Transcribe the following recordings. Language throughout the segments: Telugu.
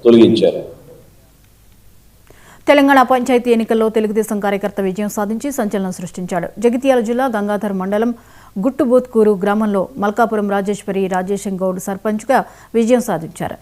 తొలగించారు. తెలంగాణ పంచాయతీ ఎన్నికల్లో తెలుగుదేశం కార్యకర్త విజయం సాధించి సంచలనం సృష్టించాడు. జగిత్యాల జిల్లా గంగాధర్ మండలం గుట్టుబోత్కూరు గ్రామంలో మల్కాపురం రాజేశ్వరి రాజేశం గౌడ్ సర్పంచ్గా విజయం సాధించారు.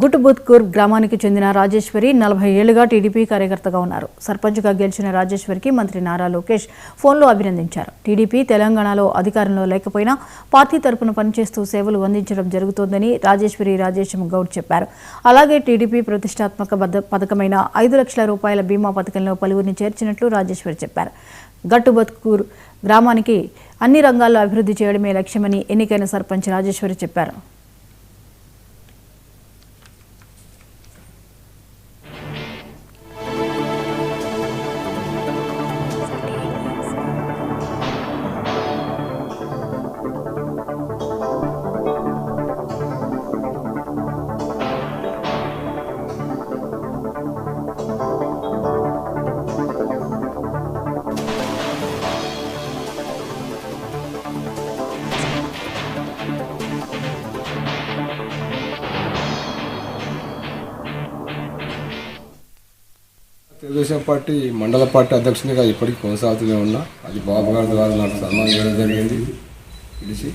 గుట్టుబోత్కూర్ గ్రామానికి చెందిన రాజేశ్వరి 40 ఏళ్లుగా టీడీపీ కార్యకర్తగా ఉన్నారు. సర్పంచ్గా గెలిచిన రాజేశ్వరికి మంత్రి నారా లోకేష్ ఫోన్లో అభినందించారు. టీడీపీ తెలంగాణలో అధికారంలో లేకపోయినా పార్టీ తరపున పనిచేస్తూ సేవలు అందించడం జరుగుతోందని రాజేశ్వరి రాజేశం గౌడ్ చెప్పారు. అలాగే టీడీపీ ప్రతిష్టాత్మక పథకమైన 5 లక్షల రూపాయల బీమా పథకంలో పలువురిని చేర్చినట్లు రాజేశ్వరి చెప్పారు. గట్టుబోత్కూర్ గ్రామానికి అన్ని రంగాల్లో అభివృద్ధి చేయడమే లక్ష్యమని ఎన్నికైన సర్పంచ్ రాజేశ్వరి చెప్పారు. తెలుగుదేశం పార్టీ మండల పార్టీ అధ్యక్షునిగా ఇప్పటికీ కొనసాగుతూనే ఉన్నా. అది బాబు గారి ద్వారా నాకు సన్మానం చేయడం జరిగింది. పిలిచి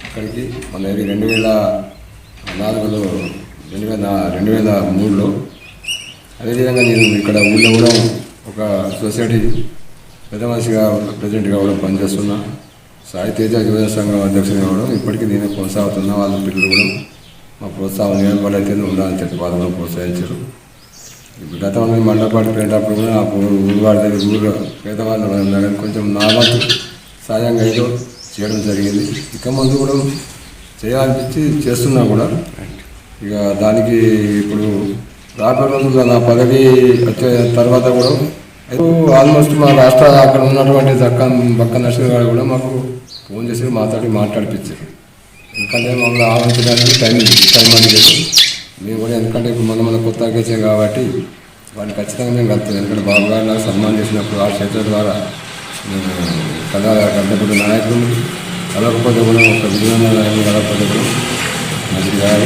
ఇక్కడికి మన 2004లో 2003లో అదేవిధంగా నేను ఇక్కడ ఊళ్ళో కూడా ఒక సొసైటీ పెద్ద మనిషిగా ప్రెసిడెంట్గా కూడా పనిచేస్తున్నా. సాయి తేజ యువజన సంఘం అధ్యక్షునిగా కూడా ఇప్పటికీ నేనే కొనసాగుతున్నా. వాళ్ళ పిల్లలు కూడా మా ప్రోత్సాహం నియమాలు అయితే ఉండాలని చెప్పి వాళ్ళు కూడా ప్రోత్సహించారు. గతంలో మండపాటికి వెళ్ళేటప్పుడు కూడా ఆ ఊరు వాడి దగ్గర ఊళ్ళో పేదవాళ్ళు కానీ కొంచెం నా వంతు సాయంగా ఏదో చేయడం జరిగింది. ఇక ముందు కూడా చేయాలనిపించి చేస్తున్నా కూడా. ఇక దానికి ఇప్పుడు రాబోయే రోజుల్లో నా పదవి వచ్చే తర్వాత కూడా ఆల్మోస్ట్ మా రాష్ట్ర అక్కడ ఉన్నటువంటి బక్క నర్సింగ్ గారు కూడా మాకు ఫోన్ చేసి మాట్లాడిపించారు. ఎందుకంటే మమ్మల్ని ఆలోచించడానికి టైం అని చెప్పి మేము కూడా, ఎందుకంటే ఇప్పుడు మన కొత్తగా వచ్చాం కాబట్టి వాడిని ఖచ్చితంగా మేము కలుపుతాం. ఎందుకంటే బాబు గారు నాకు సన్మానం చేసినప్పుడు ఆ చేతుల ద్వారా కలగకపోతే నాయకులు కలగకపోతే కూడా ఒక విజయమైన నాయకులు కలగకపోతే కూడా మంచిది కాదు.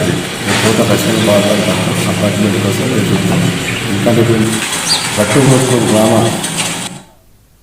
కొత్త ఖచ్చితంగా బాగుపడతాను అపార్ట్మెంట్ కోసం చూస్తాను. ఎందుకంటే ఇప్పుడు గట్టుబోత్కూరు గ్రామ